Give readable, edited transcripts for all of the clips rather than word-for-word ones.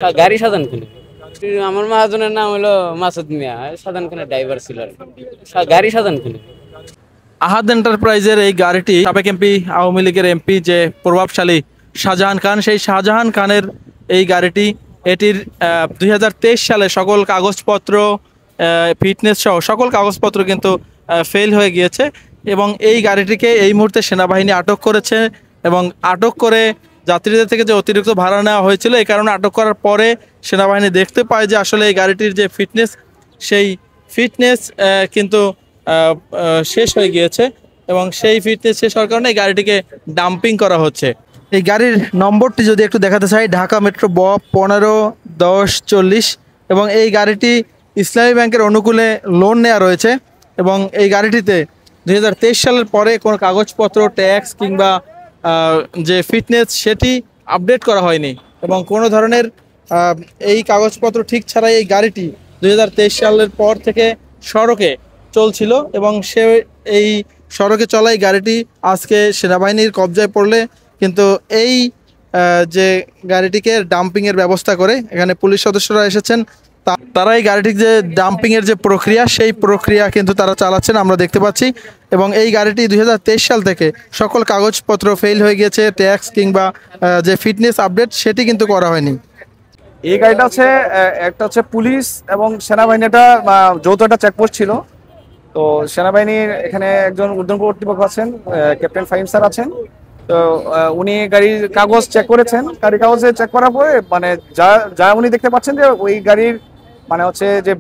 গাড়ি সাধন খুলে আমার মহাজনের নাম হলো মাসুদ মিয়া, সাধন খানের ড্রাইভার ছিল আর কি। গাড়ি সাধন খুলে আহাদ এন্টারপ্রাইজের এই গাড়িটি সাবেক এমপি আওয়ামী লীগের এমপি যে প্রভাবশালী শাহজাহান খান, সেই শাহজাহান খানের এই গাড়িটি এটির 2023 সালে সকল কাগজপত্র ফিটনেস সহ সকল কাগজপত্র কিন্তু ফেল হয়ে গিয়েছে এবং এই গাড়িটিকে এই মুহূর্তে সেনাবাহিনী আটক করেছে এবং আটক করে যাত্রীদের থেকে যে অতিরিক্ত ভাড়া নেওয়া হয়েছিল এই কারণে আটক করার পরে সেনাবাহিনী দেখতে পায় যে আসলে এই গাড়িটির যে ফিটনেস সেই ফিটনেস কিন্তু শেষ হয়ে গিয়েছে এবং সেই ফিটনেস শেষ হওয়ার কারণে এই গাড়িটিকে ডাম্পিং করা হচ্ছে। এই গাড়ির নম্বরটি যদি একটু দেখাতে চাই, ঢাকা মেট্রো ব 15-10-40 এবং এই গাড়িটি ইসলামী ব্যাংকের অনুকূলে লোন নেওয়া রয়েছে এবং এই গাড়িটিতে 2023 সালের পরে কোনো কাগজপত্র ট্যাক্স কিংবা যে ফিটনেস সেটি আপডেট করা হয়নি এবং কোনো ধরনের এই কাগজপত্র ঠিক ছাড়াই এই গাড়িটি 2023 সালের পর থেকে সড়কে চলছিল এবং সে এই সড়কে চলা এই গাড়িটি আজকে সেনাবাহিনীর কবজায় পড়লে কিন্তু এই যে গাড়িটিকে ডাম্পিংয়ের ব্যবস্থা করে এখানে পুলিশ সদস্যরা এসেছেন, তারা এই গাড়িটির যে ডাম্পিংয়ের যে প্রক্রিয়া সেই প্রক্রিয়া কিন্তু তারা চালাচ্ছেন আমরা দেখতে পাচ্ছি এবং এই গাড়িটি 2023 সাল থেকে সকল কাগজপত্র ফেল হয়ে গিয়েছে, ট্যাক্স কিংবা যে ফিটনেস আপডেট সেটি কিন্তু করা হয়নি। এই গাড়িটা হচ্ছে একটা হচ্ছে পুলিশ এবং সেনাবাহিনী, একটা যৌথ একটা চেকপোস্ট ছিল। তো সেনাবাহিনীর এখানে একজন ঊর্ধ্বতন কর্তৃপক্ষ আছেন, ক্যাপ্টেন ফাহিম স্যার আছেন। তো উনি গাড়ির কাগজ চেক করেছেন, গাড়ির কাগজে চেক করার পরে মানে যা উনি দেখতে পাচ্ছেন যে ওই গাড়ির মানে হচ্ছে যে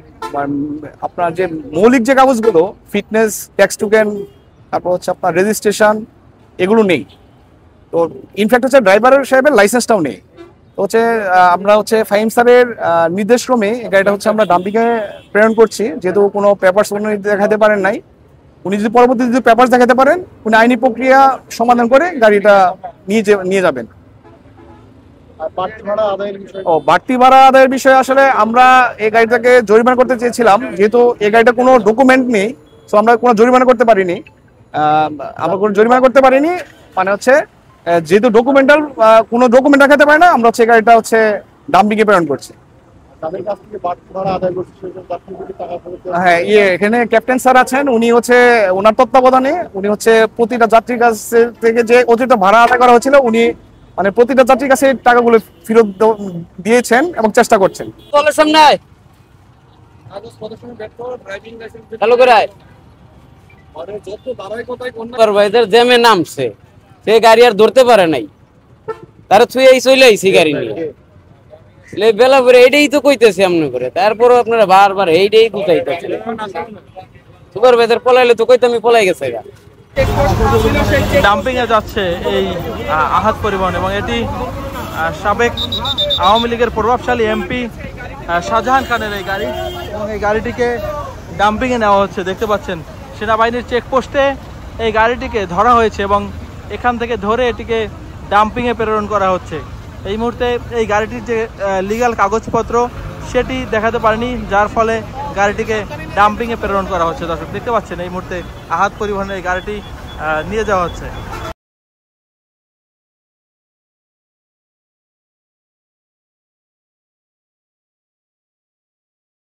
আপনার যে মৌলিক যে কাগজগুলো ফিটনেস, ট্যাক্স টোকেন, তারপর হচ্ছে আপনার রেজিস্ট্রেশন, এগুলো নেই। তো ইনফ্যাক্ট হচ্ছে ড্রাইভার সাহেবের লাইসেন্সটাও নেই। তো হচ্ছে আমরা হচ্ছে ফাহিম স্যারের নির্দেশক্রমে গাড়িটা হচ্ছে আমরা ডাম্পিংয়ে প্রেরণ করছি, যেহেতু কোনো পেপারস উনি দেখাতে পারেন নাই। উনি যদি পরবর্তীতে যদি পেপারস দেখাতে পারেন উনি আইনি প্রক্রিয়া সমাধান করে গাড়িটা নিয়ে যাবেন। বাড়তি ভাড়া আদায়ের বিষয়ে আসলে আমরা এই গাড়িটাকে জরিমানা করতে চেয়েছিলাম, যেহেতু এই গাড়িটা কোনো ডকুমেন্ট নেই, তো আমরা কোনো জরিমানা করতে পারিনি। মানে হচ্ছে যেহেতু ডকুমেন্টাল কোনো ডকুমেন্ট দেখাতে পারে না, আমরা হচ্ছে গাড়িটা হচ্ছে ডাম্পিংয়ে প্রেরণ করছি। হ্যাঁ, এখানে ক্যাপ্টেন স্যার আছেন, উনি হচ্ছে ওনার তত্ত্বাবধানে উনি হচ্ছে প্রতিটা যাত্রীর কাছ থেকে যে অতিরিক্ত ভাড়া আদায় করা হয়েছিল উনি মানে প্রতিটা যাত্রীর কাছে টাকাগুলো ফেরত দিয়েছেন এবং চেষ্টা করছেন। নামছে সে গাড়ি আর ধরতে পারে নাই, তারা ছুঁয়ে চলে আইছি গাড়ি নিয়ে বেলা করে এইটাই তো কইতেছে এমন করে। তারপরও আপনারা বারবার এইটাই বুঝাইতেছে সুপারভাইজার পলাইলে তো কইতে আমি পলাই গেছে। ডাম্পিং এ যাচ্ছে এই আহাদ পরিবহন এবং এটি সাবেক আওয়ামী লীগের প্রভাবশালী এমপি শাহজাহান খানের এই গাড়ি এবং এই গাড়িটিকে ডাম্পিং এ নেওয়া হচ্ছে। দেখতে পাচ্ছেন সেনাবাহিনীর চেকপোস্টে এই গাড়িটিকে ধরা হয়েছে এবং এখান থেকে ধরে এটিকে ডাম্পিং এ প্রেরণ করা হচ্ছে। এই মুহূর্তে এই গাড়িটির যে লিগ্যাল কাগজপত্র সেটি দেখাতে পারেনি, যার ফলে গাড়িটিকে ডাম্পিং এ প্রেরণ করা হচ্ছে। দর্শক দেখতে পাচ্ছেন এই মুহূর্তে আহাদ পরিবহনের এই গাড়িটি নিয়ে যাওয়া হচ্ছে।